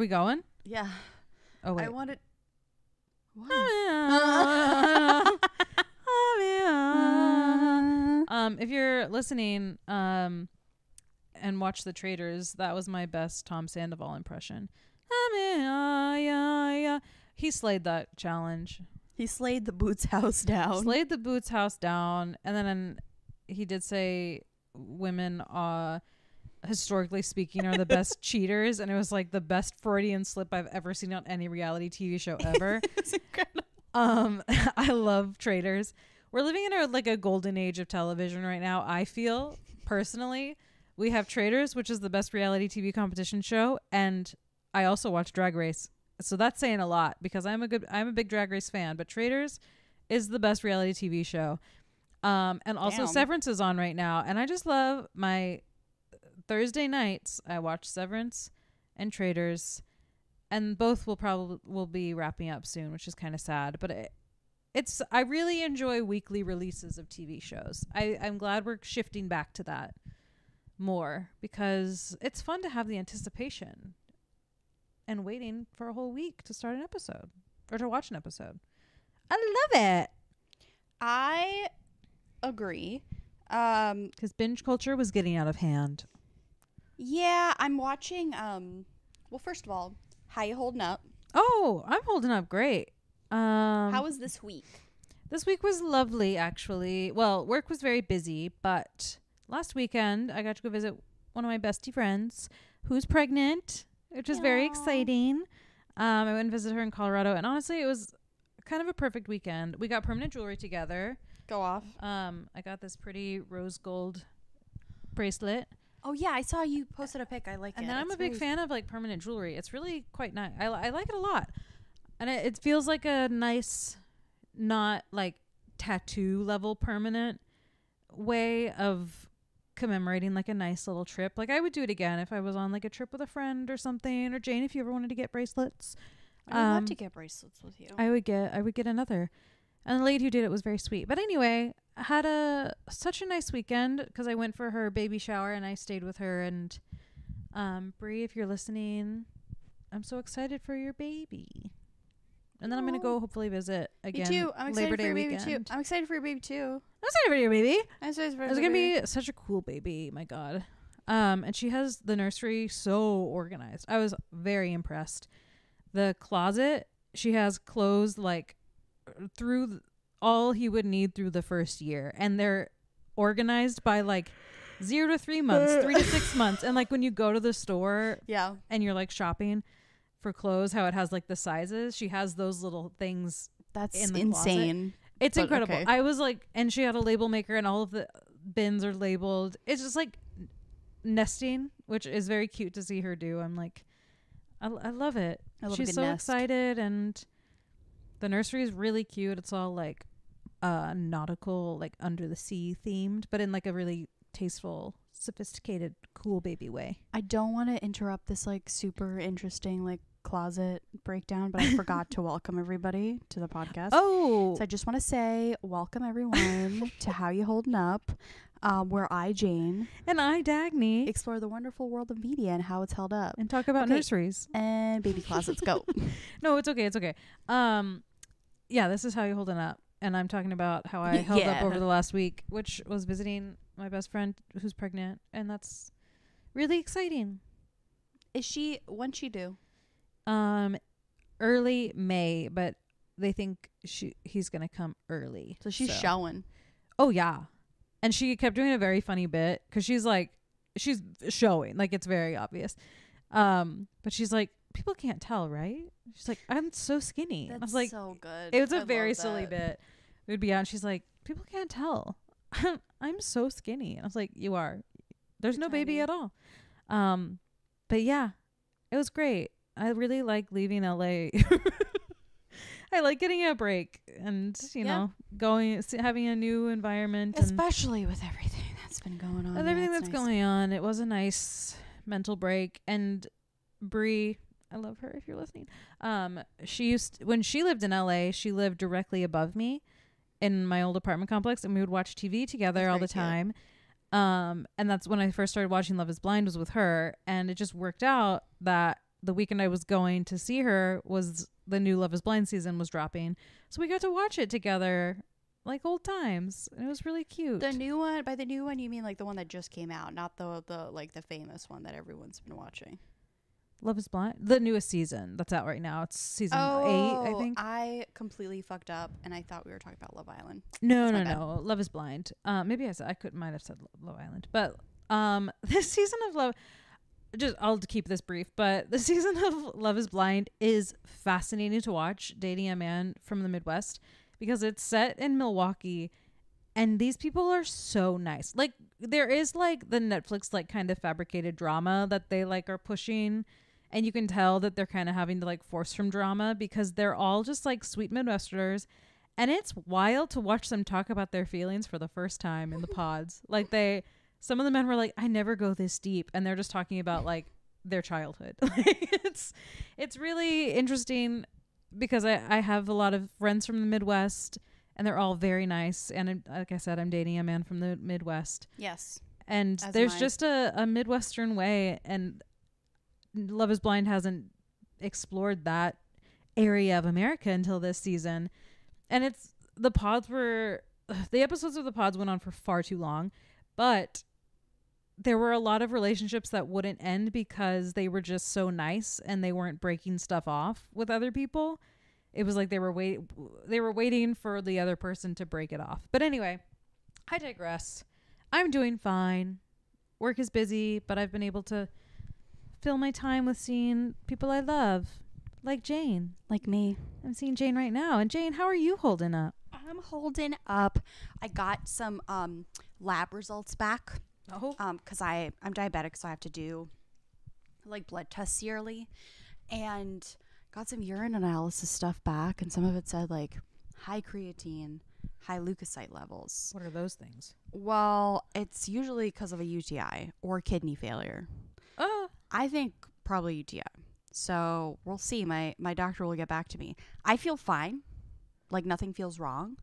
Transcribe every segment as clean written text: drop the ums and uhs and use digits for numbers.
we going? Yeah. Oh, wait. I wanted. What? If you're listening and watch The Traitors, that was my best Tom Sandoval impression. He slayed that challenge. He slayed the Boots house down. Slayed the Boots house down. And then he did say women, historically speaking, are the best cheaters. And it was like the best Freudian slip I've ever seen on any reality TV show ever. It's incredible. I love Traitors. We're living in a golden age of television right now. I feel personally, we have Traitors, which is the best reality TV competition show, and I also watch Drag Race. So that's saying a lot because I'm a big Drag Race fan, but Traitors is the best reality TV show. And also Severance is on right now, and I just love my Thursday nights. I watch Severance and Traitors, and both will be wrapping up soon, which is kind of sad, but I really enjoy weekly releases of TV shows. I'm glad we're shifting back to that more because it's fun to have the anticipation and waiting for a whole week to start an episode or to watch an episode. I love it. I agree. Because binge culture was getting out of hand. Yeah, I'm watching. Well, first of all, how you holding up? Oh, I'm holding up great. How was this week? This week was lovely, actually. Well, work was very busy, but last weekend I got to go visit one of my bestie friends who's pregnant, which is very exciting. I went and visited her in Colorado, and honestly, it was kind of a perfect weekend. We got permanent jewelry together. Go off. I got this pretty rose gold bracelet. Oh yeah, I saw you posted a pic. I like it. And then I'm a big fan of permanent jewelry. It's really quite nice. I like it a lot. And it feels like a nice, not tattoo level permanent way of commemorating a nice little trip. I would do it again if I was on a trip with a friend or something, or Jane, if you ever wanted to get bracelets. I would love to get bracelets with you. I would get another. And the lady who did it was very sweet. But anyway, I had such a nice weekend because I went for her baby shower and I stayed with her. And Bree, if you're listening, I'm so excited for your baby. And then I'm going to go hopefully visit again. Me too. I'm excited Labor for Day your weekend. baby too. I'm excited for your baby too. I'm excited for your baby. I'm excited for It's going to be such a cool baby. My God. And she has the nursery so organized. I was very impressed. The closet, she has clothes through all he would need through the first year. And they're organized by 0 to 3 months, 3 to 6 months. And when you go to the store and you're shopping for clothes, how it has the sizes, she has those little things. That's in the insane. Closet. It's incredible. Okay. I was and she had a label maker and all of the bins are labeled. It's just nesting, which is very cute to see her do. I'm I love it. She's so excited, and the nursery is really cute. It's all nautical, under the sea themed, but in a really tasteful, sophisticated, cool baby way. I don't want to interrupt this super interesting closet breakdown, but I forgot to welcome everybody to the podcast. Oh, so I just want to say welcome everyone to How You Holdin' Up, where I, Jane, and I, Dagny, explore the wonderful world of media and how it's held up, and talk about nurseries and baby closets. Go. No, it's okay. It's okay. Yeah, this is How You Holdin' Up, and I'm talking about how I held up over the last week, which was visiting my best friend who's pregnant, and that's really exciting. When's she due? Early May, but they think he's gonna come early. So she's showing. Oh yeah, and she kept doing a very funny bit because she's showing, it's very obvious. But she's people can't tell, right? She's I'm so skinny. That's I was so good. It was a very silly bit. It would be out. She's people can't tell. I'm so skinny. I was you are. There's no baby at all. But yeah, it was great. I really like leaving LA. I like getting a break and, having a new environment. Especially with everything that's been going on. With everything that's going on. It was a nice mental break. And Bree, I love her if you're listening. When she lived in LA, she lived directly above me in my old apartment complex, and we would watch TV together all the time. And that's when I first started watching Love is Blind, was with her. And it just worked out that the weekend I was going to see her was the new Love is Blind season was dropping. So we got to watch it together like old times. It was really cute. The new one, by the new one, you mean like the one that just came out, not the like the famous one that everyone's been watching. Love is Blind, the newest season that's out right now. It's season 8, I think. I completely fucked up, and I thought we were talking about Love Island. No. Love is Blind. Maybe might have said Love Island, but this season of Love, I'll keep this brief, but the season of Love is Blind is fascinating to watch. Dating a man from the Midwest, because it's set in Milwaukee, and these people are so nice. Like, there is like the Netflix like kind of fabricated drama that they like are pushing. And you can tell that they're kind of having to like force from drama, because they're all just like sweet Midwesterners. And it's wild to watch them talk about their feelings for the first time in the pods. Like some of the men were like, I never go this deep. And they're just talking about like their childhood. Like it's really interesting, because I have a lot of friends from the Midwest, and they're all very nice. And like I said, I'm dating a man from the Midwest. Yes. And there's just a Midwestern way, and Love is Blind hasn't explored that area of America until this season. And the episodes of the pods went on for far too long, but there were a lot of relationships that wouldn't end because they were just so nice and they weren't breaking stuff off with other people. It was like they were waiting for the other person to break it off. But anyway, I digress. I'm doing fine. Work is busy, but I've been able to fill my time with seeing people I love, like Jane. Like me. I'm seeing Jane right now. And Jane, how are you holding up? I'm holding up. I got some lab results back. Oh. Because I'm diabetic, so I have to do like blood tests yearly, and got some urine analysis stuff back, and some of it said like high creatine, high leukocyte levels. What are those things? Well, it's usually because of a UTI or kidney failure. I think probably UTI. So we'll see. My doctor will get back to me. I feel fine. Like nothing feels wrong.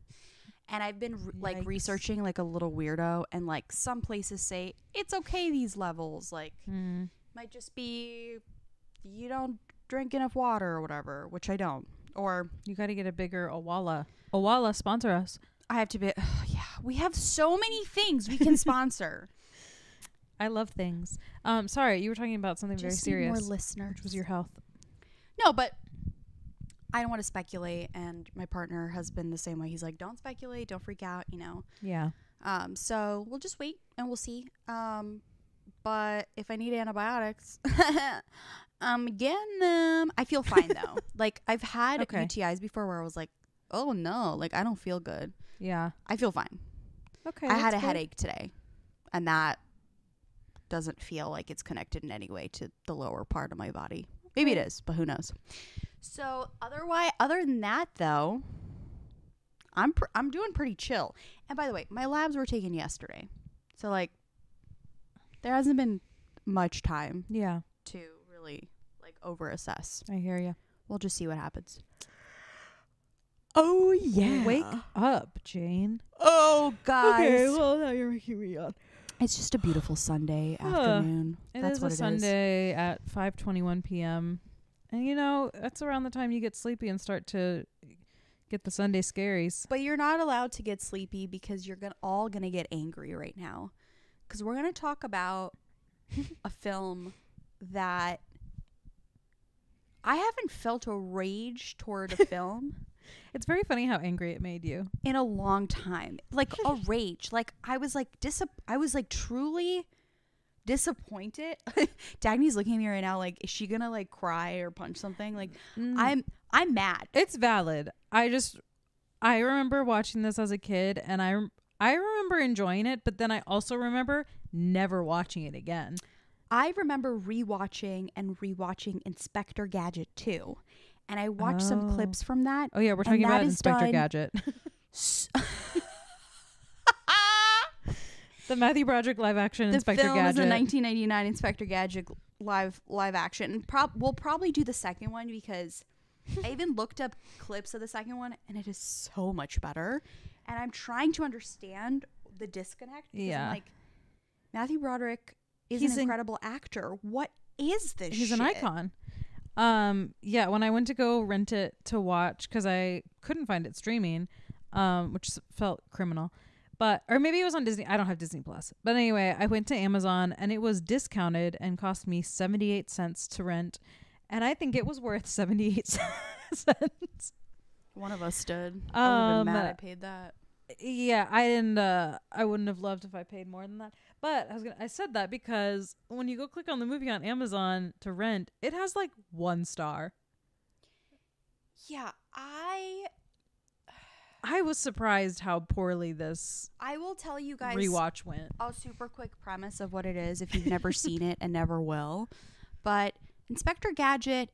And I've been like researching like a little weirdo, and like some places say it's okay, these levels. Like might just be you don't drink enough water or whatever, which I don't. Or you got to get a bigger Owala. Owala, sponsor us. I have to be. Yeah, we have so many things we can sponsor. I love things. Sorry, you were talking about something very serious. More listeners. Which was your health. No, but I don't want to speculate, and my partner has been the same way. He's like, don't speculate, don't freak out, you know. Yeah. So we'll just wait and we'll see. But if I need antibiotics, I'm getting them. I feel fine though. Like I've had UTIs before where I was like, oh no, like I don't feel good. Yeah. I feel fine. Okay. I had a headache today, and that doesn't feel like it's connected in any way to the lower part of my body. Maybe it is, but who knows? So other than that though, I'm doing pretty chill. And by the way, my labs were taken yesterday, so like there hasn't been much time. Yeah. To really like over assess. I hear you. We'll just see what happens. Oh yeah. Wake up, Jane. Oh guys. Okay, well now you're making me yawn. It's just a beautiful Sunday afternoon. That's what it is. Sunday at 5:21 p.m. And you know, that's around the time you get sleepy and start to get the Sunday scaries. But you're not allowed to get sleepy because you're all gonna get angry right now. Because we're gonna talk about a film that I haven't felt a rage toward a film. It's very funny how angry it made you. In a long time. Like a rage. Like I was like truly disappointed. Dagny's looking at me right now like, is she gonna like cry or punch something? Like I'm mad. It's valid. I remember watching this as a kid, and I remember enjoying it, but then I also remember never watching it again. I remember rewatching Inspector Gadget 2. And I watched some clips from that. Oh, yeah. We're talking about Inspector Gadget. The Matthew Broderick live action Inspector Gadget. The film is the 1999 Inspector Gadget live action. And we'll probably do the second one because I even looked up clips of the second one, and it is so much better. And I'm trying to understand the disconnect. Yeah. I'm like, Matthew Broderick is an incredible actor. What is this He's shit? An icon. Yeah, when I went to go rent it to watch, because I couldn't find it streaming, which felt criminal. But, or maybe it was on Disney. I don't have Disney Plus. But anyway, I went to Amazon and it was discounted and cost me 78 cents to rent. And I think it was worth 78 cents. One of us did. I would have been mad I paid that. Yeah, I didn't. I wouldn't have loved if I paid more than that. But I said that because when you go click on the movie on Amazon to rent, it has like 1 star. Yeah, I was surprised how poorly this. I will tell you guys rewatch went. A super quick premise of what it is if you've never seen it and never will. But Inspector Gadget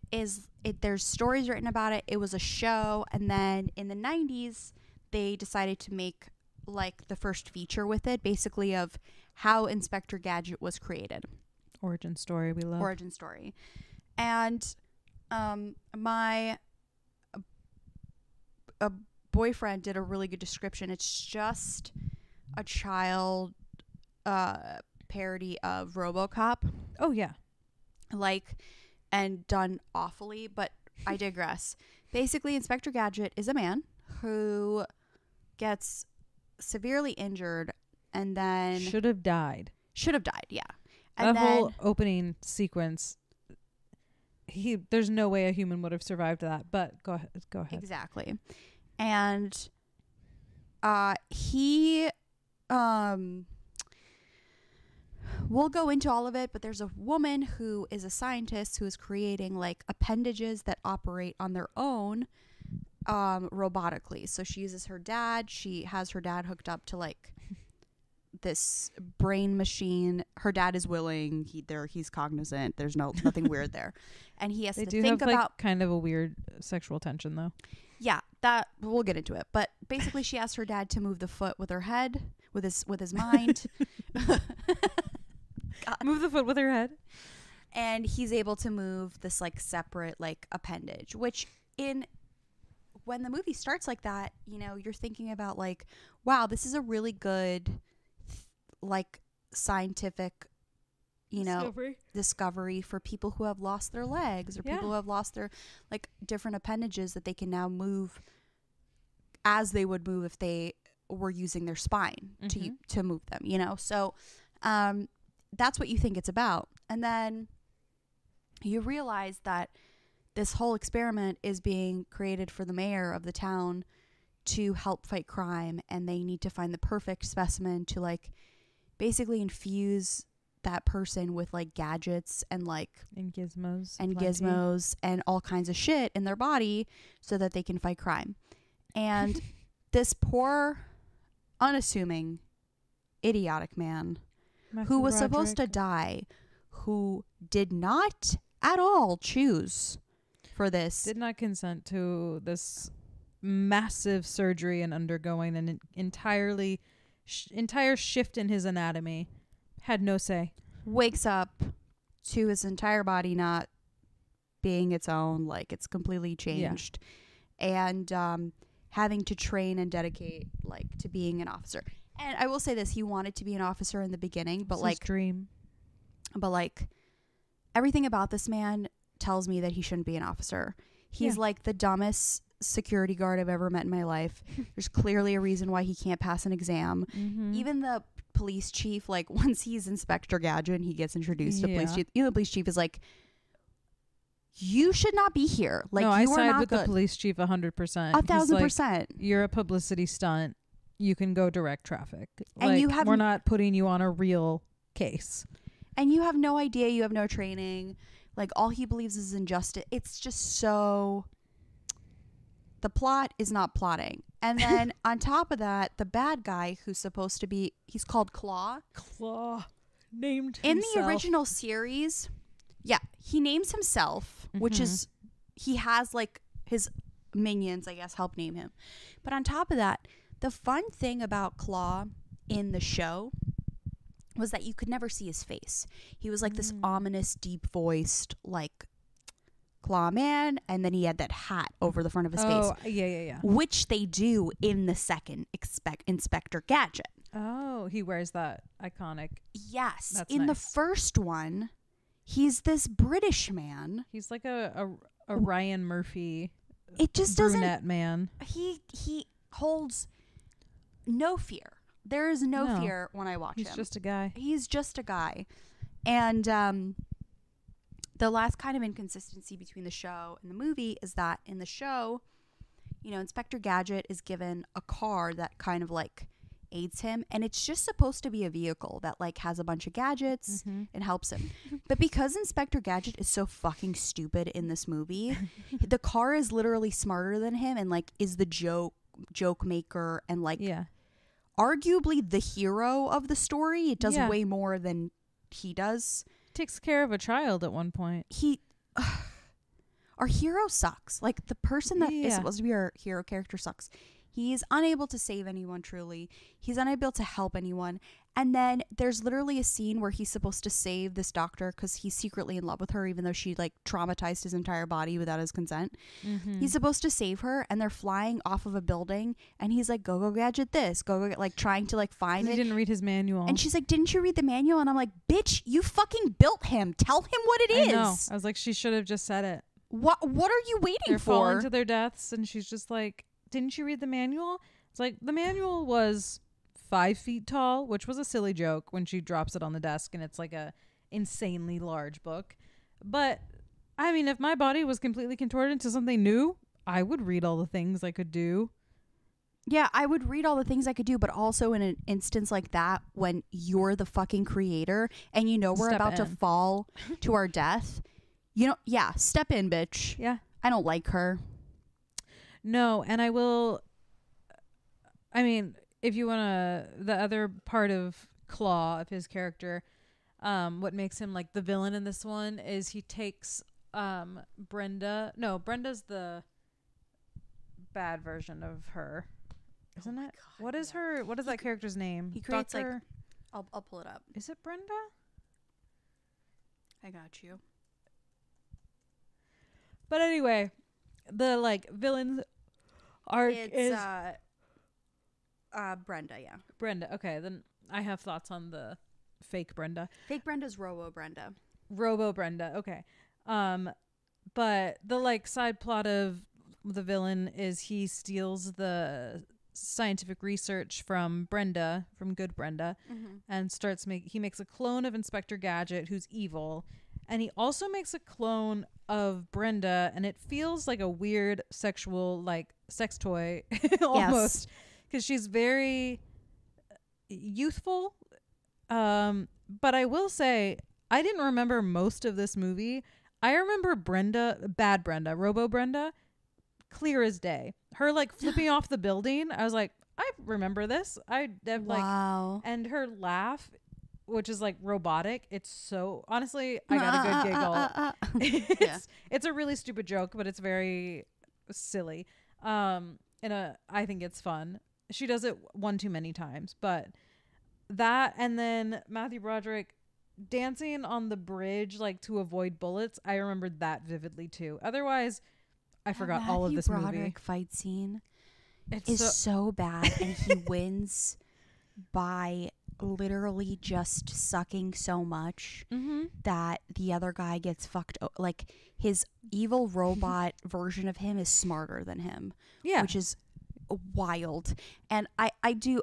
there's stories written about it. It was a show, and then in the 90s they decided to make like the first feature with it, basically of how Inspector Gadget was created. Origin story, we love. Origin story. And my boyfriend did a really good description. It's just a child parody of RoboCop. Oh yeah. And done awfully, but I digress. Basically, Inspector Gadget is a man who gets severely injured and then should have died, yeah. And that whole opening sequence, there's no way a human would have survived that, but go ahead. Exactly. And he we'll go into all of it, but there's a woman who is a scientist who is creating like appendages that operate on their own robotically. So she uses her dad. She has her dad hooked up to like this brain machine. Her dad is willing. He's cognizant. There's nothing weird there, and he has to think about like kind of a weird sexual tension though. Yeah, that we'll get into it. But basically, she asks her dad to move the foot with her head, with his mind. Move the foot with her head, and he's able to move this like separate like appendage. Which when the movie starts like that, you know, you're thinking about like, wow, this is a really good like scientific, you know, discovery for people who have lost their legs or people who have lost their like different appendages that they can now move as they would move if they were using their spine to move them, you know. So that's what you think it's about, and then you realize that this whole experiment is being created for the mayor of the town to help fight crime, and they need to find the perfect specimen to like basically infuse that person with like gadgets and like gizmos and all kinds of shit in their body so that they can fight crime. And this poor unassuming idiotic man who was supposed to die, who did not at all choose for this, did not consent to this massive surgery and undergoing an entire shift in his anatomy, had no say, wakes up to his entire body not being its own, like it's completely changed, and having to train and dedicate like to being an officer. And I will say this, he wanted to be an officer in the beginning, but like his dream. But like everything about this man tells me that he shouldn't be an officer. He's like the dumbest security guard I've ever met in my life. There's clearly a reason why he can't pass an exam. Even the police chief, like once he's Inspector Gadget and he gets introduced to police chief, you know, the police chief is like, you should not be here. Like, no, you I are side not with good. The police chief 100%. 1,000%. You're a publicity stunt. You can go direct traffic. And like, we're not putting you on a real case. And you have no idea. You have no training. Like, all he believes is injustice. It's just so... The plot is not plotting. And then on top of that, the bad guy who's supposed to be... He's called Claw. Claw. Named in himself. The original series, he names himself, which is... He has, like, his minions, I guess, help name him. But on top of that, the fun thing about Claw in the show was that you could never see his face. He was like this ominous, deep-voiced, like, Claw man, and then he had that hat over the front of his face. Oh, yeah. Which they do in the second Inspector Gadget. Oh, he wears that iconic. Yes. That's in nice. the first one, He's this British man. He's like a Ryan Murphy. It just brunette man. He holds no fear. There is no fear when I watch him. He's just a guy. He's just a guy. And the last kind of inconsistency between the show and the movie is that in the show, you know, Inspector Gadget is given a car that kind of like aids him, and it's just supposed to be a vehicle that like has a bunch of gadgets and helps him. But because Inspector Gadget is so fucking stupid in this movie, the car is literally smarter than him and like is the joke maker and like arguably the hero of the story. It does way more than he does. Takes care of a child at one point. Our hero sucks. Like the person that is supposed to be our hero character sucks. He's unable to save anyone truly. He's unable to help anyone. And then there's literally a scene where he's supposed to save this doctor because he's secretly in love with her, even though she like traumatized his entire body without his consent. He's supposed to save her, and they're flying off of a building, and he's like, go gadget this, go like trying to like find it. He didn't read his manual. And she's like, didn't you read the manual? And I'm like, bitch, you fucking built him. Tell him what it is. I know. I was like, she should have just said it. What are you waiting They're for? falling to their deaths, and she's just like, didn't you read the manual? It's like, the manual was 5 feet tall, which was a silly joke when she drops it on the desk and it's like a insanely large book. But I mean, if my body was completely contorted into something new, I would read all the things I could do. Yeah, I would read all the things I could do, but also in an instance like that, when you're the fucking creator and you know we're about to fall to our death, you know, step in, bitch. Yeah. I don't like her. No, and I mean, if you want to, the other part of Claw of his character, what makes him like the villain in this one is he takes Brenda. No, Brenda's the bad version of her, isn't it? God, what is her? What is that character's name? He creates like. I'll pull it up. Is it Brenda? I got you. But anyway, the like villain arc is Brenda, yeah. Brenda. Okay, then I have thoughts on the fake Brenda. Fake Brenda's Robo Brenda. Robo Brenda. Okay. But the like side plot of the villain is he steals the scientific research from Brenda, from good Brenda, and he makes a clone of Inspector Gadget who's evil, and he also makes a clone of Brenda, and it feels like a weird sexual like sex toy almost. Yes. Because she's very youthful. But I will say, I didn't remember most of this movie. I remember Brenda, bad Brenda, Robo Brenda, clear as day. Her like flipping off the building. I was like, I remember this. Wow. And her laugh, which is like robotic. It's so, honestly, I got a good giggle. It's a really stupid joke, but it's very silly. I think it's fun. She does it one too many times, but that, and then Matthew Broderick dancing on the bridge like to avoid bullets. I remembered that vividly too. Otherwise, I forgot all of this movie. Matthew Broderick fight scene is so bad, and he wins by literally just sucking so much that the other guy gets fucked. Like his evil robot version of him is smarter than him. Yeah, which is wild. And I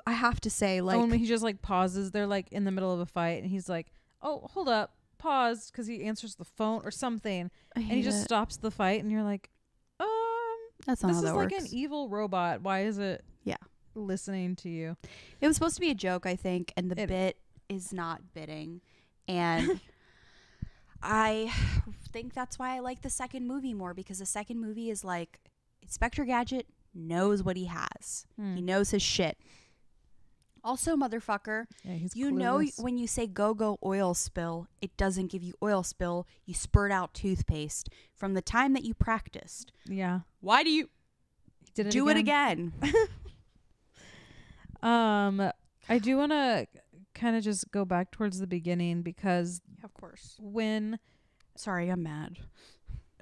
have to say, like, when he just like pauses, they're like in the middle of a fight and he's like, oh, hold up, pause, because he answers the phone or something, and he just stops the fight, and you're like, that's not how that works. This is like an evil robot. Why is it listening to you? It was supposed to be a joke, I think, and the bit is not biting, and I think that's why I like the second movie more, because the second movie is like Inspector Gadget knows what he has. He knows his shit. Also, motherfucker, you know when you say go oil spill, it doesn't give you oil spill. You spurt out toothpaste from the time that you practiced. Yeah. Why do you do it again? I do want to kind of just go back towards the beginning, because of course, sorry, I'm mad.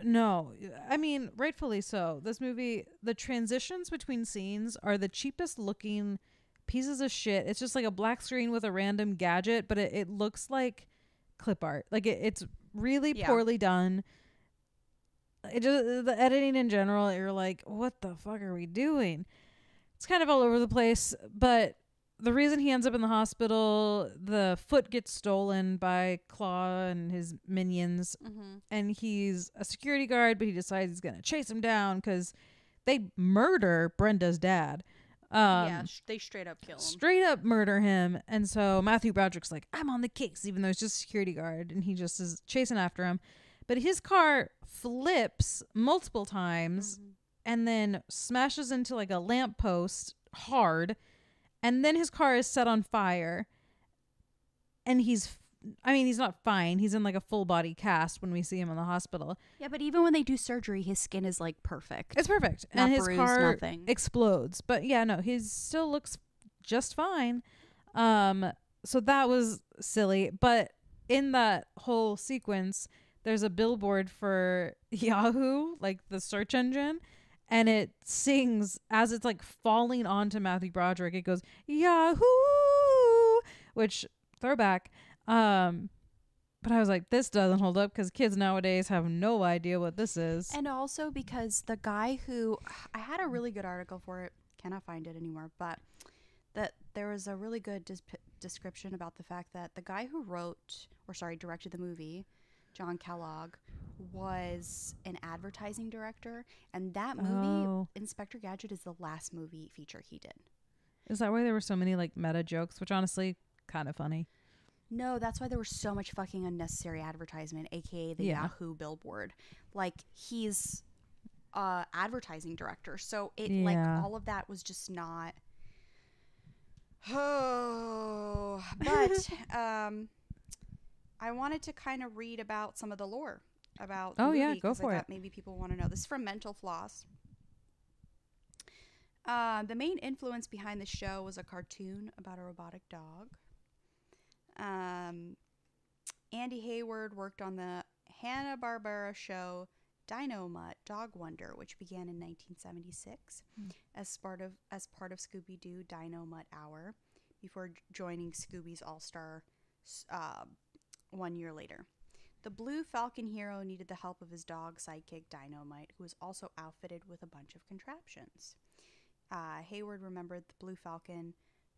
No, I mean, rightfully so. This movie, the transitions between scenes are the cheapest looking pieces of shit. It's just like a black screen with a random gadget, but it looks like clip art. Like it's really Yeah. poorly done. It just, the editing in general, you're like, what the fuck are we doing? It's kind of all over the place, but the reason he ends up in the hospital, the foot gets stolen by Claw and his minions, and he's a security guard, but he decides he's going to chase him down because they murder Brenda's dad. They straight up kill him. Straight up murder him. And so Matthew Broderick's like, I'm on the case, even though he's just a security guard, and he just is chasing after him. But his car flips multiple times and then smashes into like a lamppost hard. And then his car is set on fire. And he's not fine. He's in like a full body cast when we see him in the hospital. Yeah, but even when they do surgery, his skin is like perfect. It's perfect. Not and his bruised, car nothing. explodes. But yeah, no, he still looks just fine. So that was silly. But in that whole sequence, there's a billboard for Yahoo, like the search engine, and it sings as it's like falling onto Matthew Broderick. It goes, Yahoo, which throwback. But I was like, this doesn't hold up because kids nowadays have no idea what this is. And also because the guy who, I had a really good article for it, cannot find it anymore, but that there was a really good description about the fact that the guy who directed the movie, John Kellogg, was an advertising director, and that movie, Inspector Gadget, is the last movie feature he did. Is that why there were so many like meta jokes, which honestly kind of funny? No, that's why there was so much fucking unnecessary advertisement, aka the Yahoo billboard. Like, he's advertising director, so it like all of that was just not. Oh, but I wanted to kind of read about some of the lore about the movie, go for it. Maybe people want to know. This is from Mental Floss. The main influence behind the show was a cartoon about a robotic dog. Andy Hayward worked on the Hanna-Barbera show Dino Mutt Dog Wonder, which began in 1976 as part of Scooby-Doo Dino Mutt Hour, before joining Scooby's All-Star 1 year later. The Blue Falcon hero needed the help of his dog sidekick Dynamite, who was also outfitted with a bunch of contraptions. Hayward remembered the Blue Falcon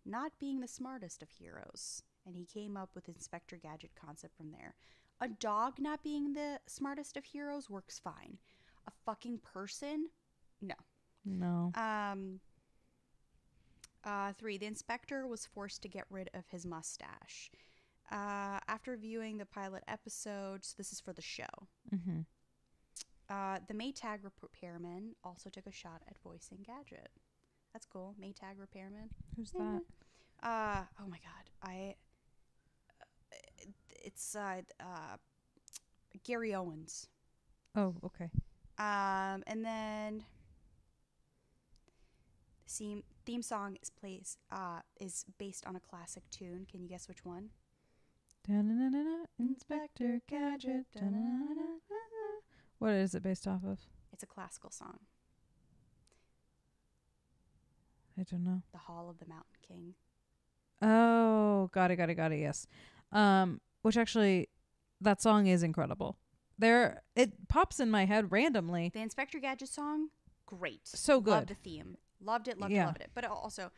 not being the smartest of heroes, and he came up with Inspector Gadget concept from there. A dog not being the smartest of heroes works fine. A fucking person? No. No. 3. The inspector was forced to get rid of his mustache. After viewing the pilot episodes, this is for the show. The Maytag repairman also took a shot at voicing Gadget. That's cool. Maytag repairman. Who's that? Oh my god. It's Gary Owens. Oh, okay. And then theme song is based on a classic tune. Can you guess which one? Inspector Gadget. What is it based off of? It's a classical song. I don't know. The Hall of the Mountain King. Oh, got it. Yes. Which actually, that song is incredible. It pops in my head randomly. The Inspector Gadget song, great. So good. Loved the theme. Loved it. But also,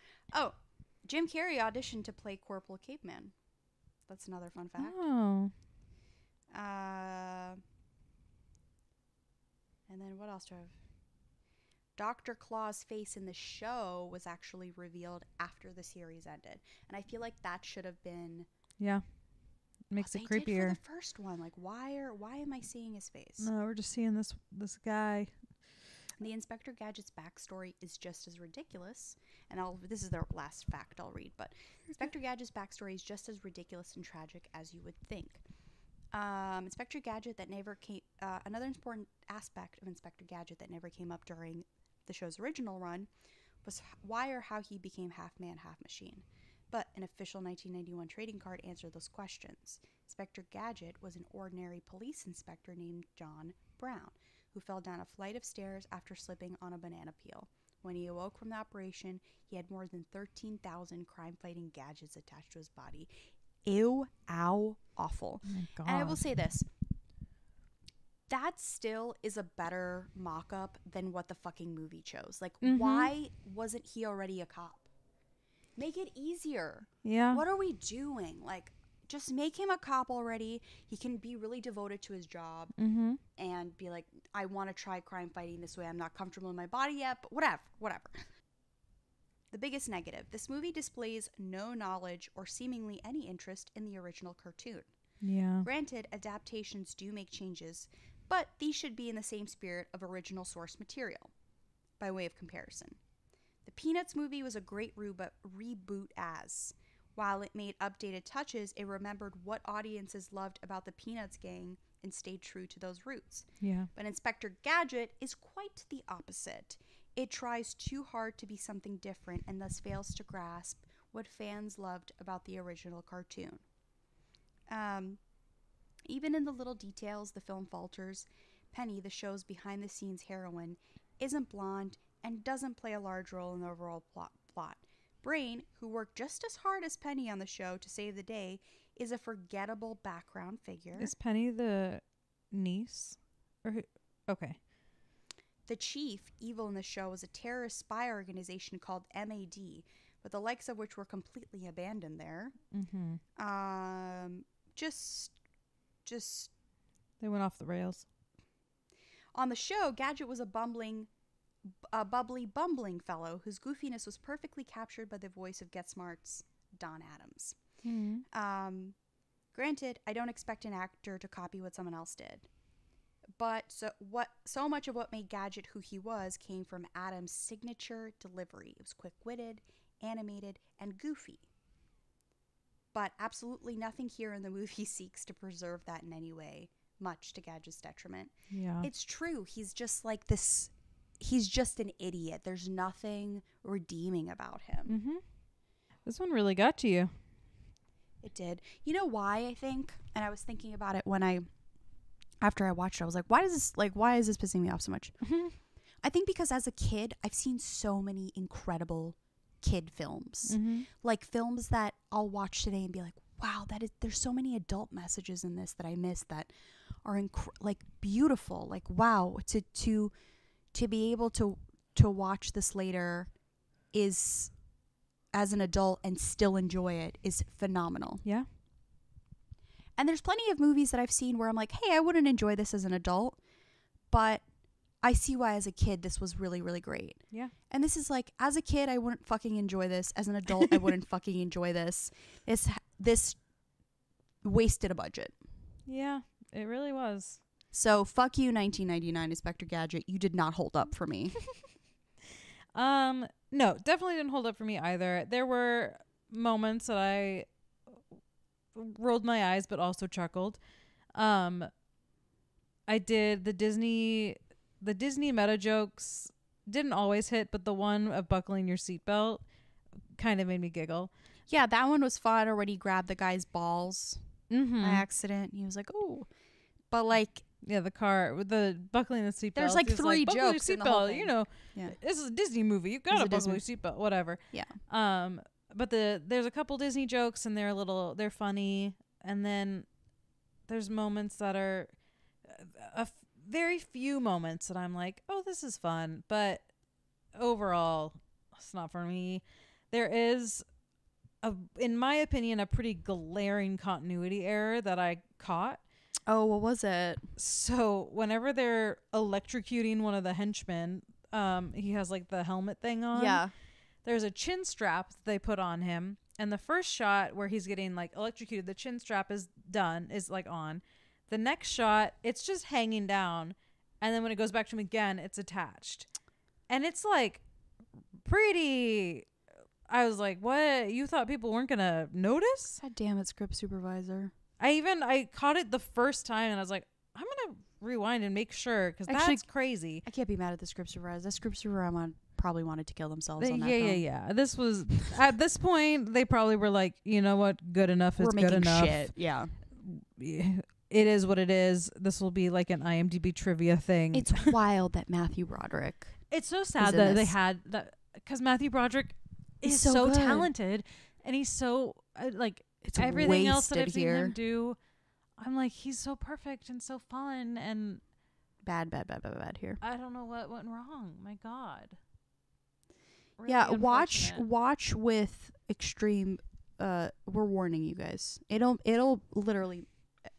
Jim Carrey auditioned to play Corporal Caveman. That's another fun fact. Oh. And then what else do I have? Dr. Claw's face in the show was actually revealed after the series ended. And I feel like that should have been... Yeah. Makes it creepier. Did for the first one. Like, why am I seeing his face? No, we're just seeing this guy. The Inspector Gadget's backstory is just as ridiculous. And this is the last fact I'll read. But Inspector Gadget's backstory is just as ridiculous and tragic as you would think. Inspector Gadget that never came... another important aspect of Inspector Gadget that never came up during the show's original run was why or how he became half man, half machine. But an official 1991 trading card answered those questions. Inspector Gadget was an ordinary police inspector named John Brown, who fell down a flight of stairs after slipping on a banana peel. When he awoke from the operation, he had more than 13,000 crime-fighting gadgets attached to his body. Ew, ow, awful. Oh my God. And I will say this. that still is a better mock-up than what the fucking movie chose. Like, Mm-hmm. why wasn't he already a cop? Make it easier. Yeah. What are we doing? Like, just make him a cop already. He can be really devoted to his job Mm-hmm. and be like, I want to try crime fighting this way. I'm not comfortable in my body yet, but whatever. The biggest negative. This movie displays no knowledge or seemingly any interest in the original cartoon. Yeah. Granted, adaptations do make changes, but these should be in the same spirit of original source material. By way of comparison, the Peanuts movie was a great reboot as. While it made updated touches, it remembered what audiences loved about the Peanuts gang and stayed true to those roots. Yeah. But Inspector Gadget is quite the opposite. It tries too hard to be something different and thus fails to grasp what fans loved about the original cartoon. Even in the little details, the film falters. Penny, the show's behind-the-scenes heroine, isn't blonde and doesn't play a large role in the overall plot. Brain, who worked just as hard as Penny on the show to save the day, is a forgettable background figure. Is Penny the niece? Or who? Okay. The chief, evil in the show, was a terrorist spy organization called MAD, but the likes of which were completely abandoned there. Mm-hmm. Just They went off the rails. on the show, Gadget was a bubbly fellow whose goofiness was perfectly captured by the voice of Get Smart's Don Adams. Mm-hmm. Granted, I don't expect an actor to copy what someone else did, but so much of what made Gadget who he was came from Adams' signature delivery. It was quick-witted, animated, and goofy. But absolutely nothing here in the movie seeks to preserve that in any way, much to Gadget's detriment. Yeah. It's true. He's just like this. He's just an idiot. There's nothing redeeming about him. Mm-hmm. This one really got to you. It did. You know why, I think? And I was thinking about it after I watched it. I was like, why is this pissing me off so much? Mm-hmm. I think because as a kid, I've seen so many incredible kid films. Mm-hmm. Like films that I'll watch today and be like, wow, there's so many adult messages in this that I missed that are beautiful. Like, wow, to be able to watch this later is, as an adult, and still enjoy it is phenomenal. Yeah. And there's plenty of movies that I've seen where I'm like, hey, I wouldn't enjoy this as an adult, but I see why as a kid this was really, really great. Yeah. And this is like, as a kid, I wouldn't fucking enjoy this. As an adult, I wouldn't fucking enjoy this. This wasted a budget. Yeah, it really was. So fuck you, 1999 Inspector Gadget. You did not hold up for me. No, definitely didn't hold up for me either. There were moments that I rolled my eyes but also chuckled. I did the Disney meta jokes didn't always hit, but the one of buckling your seatbelt kind of made me giggle. Yeah, that one was fun. Or when he grabbed the guy's balls Mm-hmm. by accident, he was like, "Oh," but like, yeah, the car with the buckling the seatbelt. There's like three jokes in the whole thing. You know, yeah, this is a Disney movie. You gotta buckle your seatbelt. Whatever. Yeah. But there's a couple Disney jokes and they're funny, and then there's moments that are very few moments that I'm like, oh, this is fun, but overall, it's not for me. There is in my opinion, a pretty glaring continuity error that I caught. Oh, what was it? So whenever they're electrocuting one of the henchmen, he has like the helmet thing on. Yeah. There's a chin strap that they put on him. And the first shot where he's getting like electrocuted, the chin strap is like on. The next shot, it's just hanging down. And then when it goes back to him again, it's attached. And it's like pretty... I was like, what? You thought people weren't going to notice? God damn it, script supervisor. I caught it the first time and I was like, I'm going to rewind and make sure because that's crazy. I can't be mad at the script supervisor. The script supervisor probably wanted to kill themselves on that film. Yeah. This was, at this point, they probably were like, you know what? Good enough is good enough. Shit. Yeah. It is what it is. This will be like an IMDb trivia thing. It's wild that Matthew Broderick. It's so sad that they had that because Matthew Broderick is so talented and he's so it's everything else that I've seen him do. I'm like, he's so perfect and so fun, and Bad here. I don't know what went wrong. My God. Really Yeah, watch unfortunate. with extreme. We're warning you guys. It'll literally.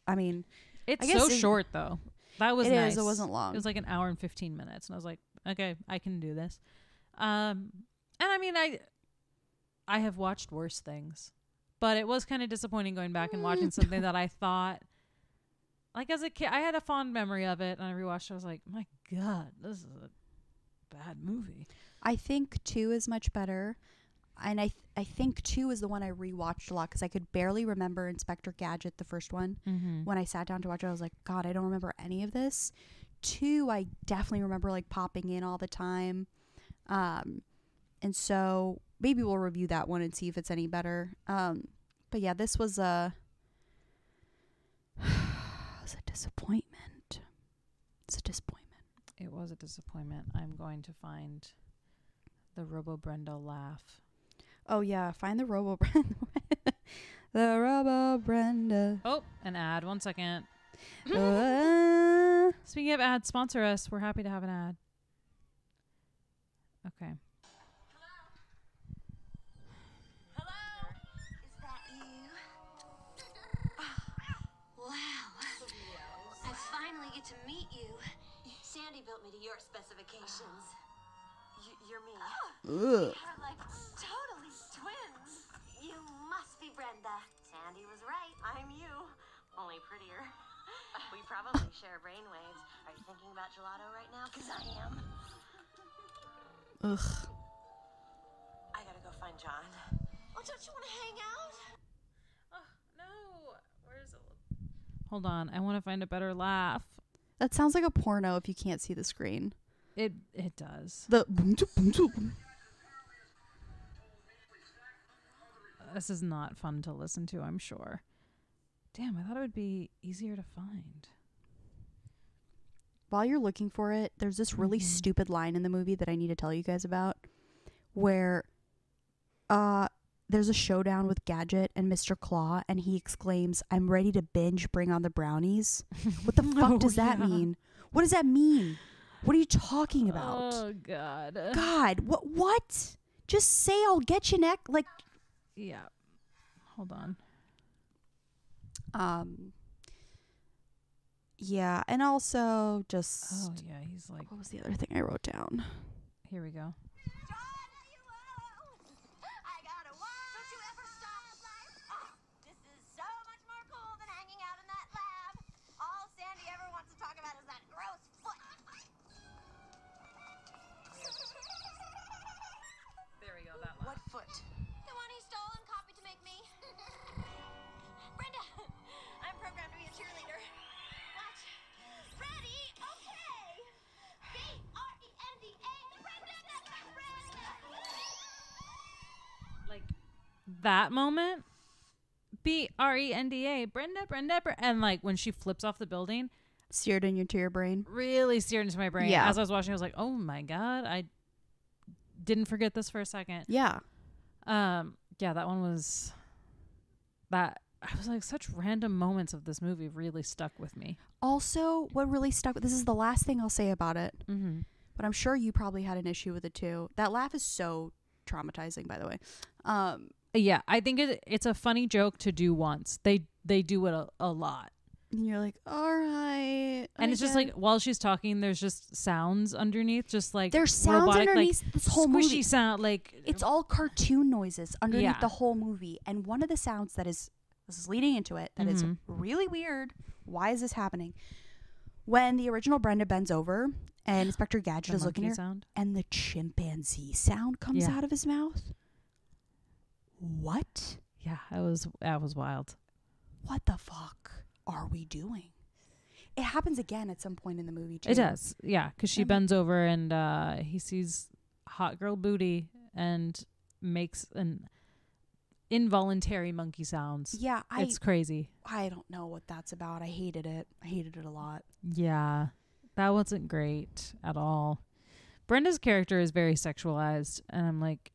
I mean, It's I guess so short though. That was it nice. is. It wasn't long. It was like an hour and 15 minutes, and I was like, okay, I can do this. And I mean, I have watched worse things, but it was kind of disappointing going back and watching something that I thought, like as a kid, I had a fond memory of it, and I rewatched it. I was like, my God, this is a bad movie. I think 2 is much better. And I think 2 is the one I rewatched a lot because I could barely remember Inspector Gadget, the first one. Mm-hmm. When I sat down to watch it, I was like, God, I don't remember any of this. 2, I definitely remember like popping in all the time. And so maybe we'll review that one and see if it's any better. But yeah, this was a disappointment. It's a disappointment. It was a disappointment. I'm going to find the Robo Brenda laugh. Oh yeah, find the Robo Brenda. The Robo Brenda. Oh, an ad. 1 second. uh, Speaking of ads, sponsor us. We're happy to have an ad. Okay. Hello? Is that you? Wow. I finally get to meet you. Sandy built me to your specifications. You're me. ugh. We're like totally twins. You must be Brenda. Sandy was right. I'm you. Only prettier. We probably share brainwaves. Are you thinking about gelato right now? Because I am. Ugh. I gotta go find John. Oh, don't you want to hang out? Oh, no. Where's it? Hold on. I want to find a better laugh. That sounds like a porno if you can't see the screen. It does. The This is not fun to listen to, I'm sure. Damn, I thought it would be easier to find. While you're looking for it, there's this really stupid line in the movie that I need to tell you guys about where there's a showdown with Gadget and Mr. Claw and he exclaims, "I'm ready to binge, bring on the brownies." What the fuck does that mean? What does that mean? What are you talking about? Oh, God. God, what? Just say I'll get you next. Like, Yeah. Hold on. yeah, and also just Oh, yeah, he's like, what was the other thing I wrote down? here we go. I gotta watch. Don't you ever stop. Oh, this is so much more cool than hanging out in that lab. All Sandy ever wants to talk about is that gross foot. There we go, that laugh. What foot? The one he stole and copied to make me. Brenda, I'm programmed to be a cheerleader. Watch. Ready? Okay. B-R-E-N-D-A. Brenda. Like, that moment, Brenda, and like when she flips off the building, Seared into your brain. really seared into my brain. Yeah. As I was watching, I was like, oh my God, I didn't forget this for a second. Yeah. Yeah, that one was that. I was like, such random moments of this movie really stuck with me. Also, what really stuck, this is the last thing I'll say about it, Mm-hmm. but I'm sure you probably had an issue with it too. That laugh is so traumatizing, by the way. Yeah, I think it's a funny joke to do once. They do it a lot. And you're like, all right. And it's just like while she's talking, there's just sounds underneath, just like there's sounds robotic, underneath like, this whole squishy movie. sound, like It's all cartoon noises underneath Yeah. the whole movie. And one of the sounds that is, this is leading into it, that is really weird. Why is this happening? When the original Brenda bends over and Inspector Gadget the is looking monkey at her, sound. and the chimpanzee sound comes Yeah. out of his mouth. What? Yeah, that was wild. What the fuck are we doing? It happens again at some point in the movie too. It does, yeah, because she And- bends over and he sees hot girl booty and makes an involuntary monkey sounds. Yeah, It's crazy. I don't know what that's about. I hated it. I hated it a lot. Yeah, that wasn't great at all. Brenda's character is very sexualized, and I'm like,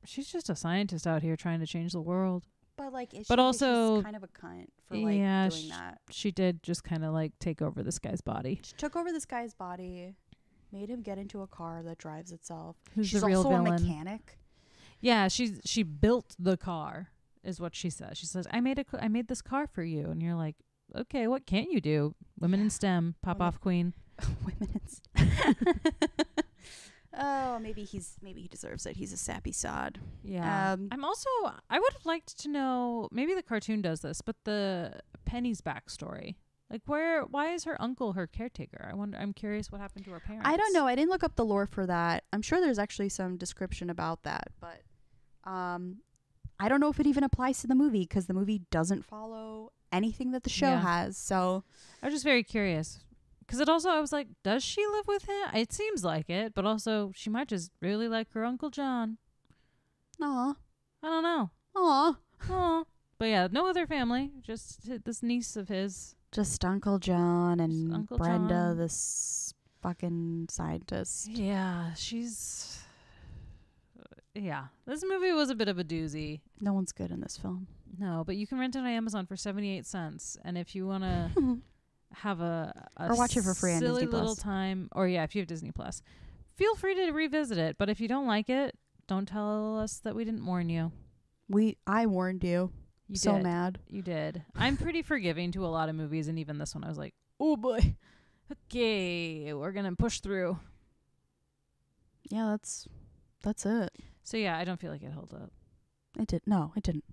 she's just a scientist out here trying to change the world. But like, But also, she's kind of a cunt for like doing that. She did just kind of like take over this guy's body. She took over this guy's body, made him get into a car that drives itself. Who's She's the real also villain? a mechanic. Yeah, she built the car, is what she says. She says, I made this car for you, and you're like, okay, what can't you do? Women in STEM, pop off queen. Women in STEM. Oh, maybe he deserves it. He's a sappy sod. Yeah. I would have liked to know, maybe the cartoon does this, but the Penny's backstory. Like, why is her uncle her caretaker? I'm curious what happened to her parents. I don't know. I didn't look up the lore for that. I'm sure there's actually some description about that, but I don't know if it even applies to the movie because the movie doesn't follow anything that the show has. So I was just very curious. Because I was like, does she live with him? It seems like it, but also she might just really like her Uncle John. Aw. I don't know. Aw. But yeah, no other family. Just this niece of his. Just Uncle John and Uncle Brenda, John. this fucking scientist. Yeah, she's... Yeah, this movie was a bit of a doozy. No one's good in this film. No, but you can rent it on Amazon for 78 cents. And if you want to... have a or watch it for free on silly Disney little Plus. time, or if you have Disney Plus, feel free to revisit it. But if you don't like it, don't tell us that we didn't warn you. I warned you. You so did. mad. You did. I'm pretty forgiving to a lot of movies, and even this one, I was like, oh boy, okay, we're gonna push through. Yeah, that's it. So yeah, I don't feel like it held up. It did. No, it didn't.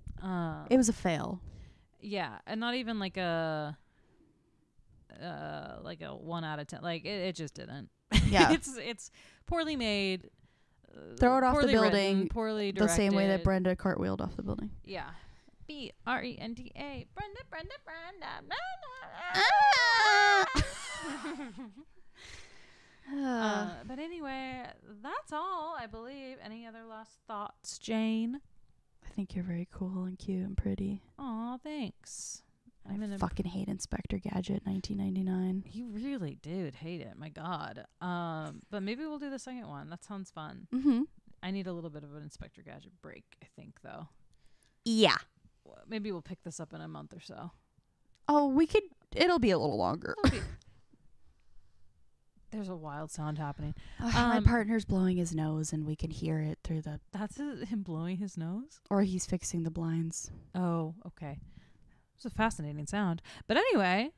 It was a fail. Yeah, and not even like a 1 out of 10. Like it just didn't. Yeah. it's poorly made. Throw it off the poorly building. Written, poorly directed. The same way that Brenda cartwheeled off the building. Yeah. BRENDA. Brenda. But anyway, that's all, I believe. Any other last thoughts, Jane? I think you're very cool and cute and pretty. Aw, thanks. I fucking hate Inspector Gadget 1999. You really did hate it, my God. But maybe we'll do the second one. That sounds fun. Mm-hmm. I need a little bit of an Inspector Gadget break, I think, though. Yeah. Maybe we'll pick this up in a month or so. Oh, it'll be a little longer. There's a wild sound happening. My partner's blowing his nose and we can hear it through the... That's him blowing his nose? Or he's fixing the blinds. Oh, okay. It's a fascinating sound. But anyway,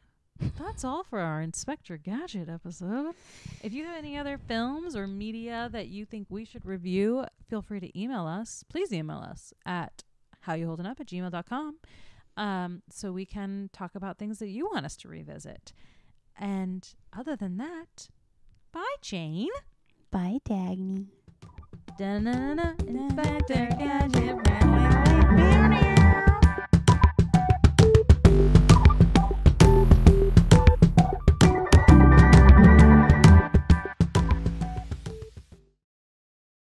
that's all for our Inspector Gadget episode. If you have any other films or media that you think we should review, feel free to email us. Please email us at howyouholdingup@gmail.com so we can talk about things that you want us to revisit. And other than that, bye, Jane. Bye, Dagny. Da-na-na-na, Inspector Gadget.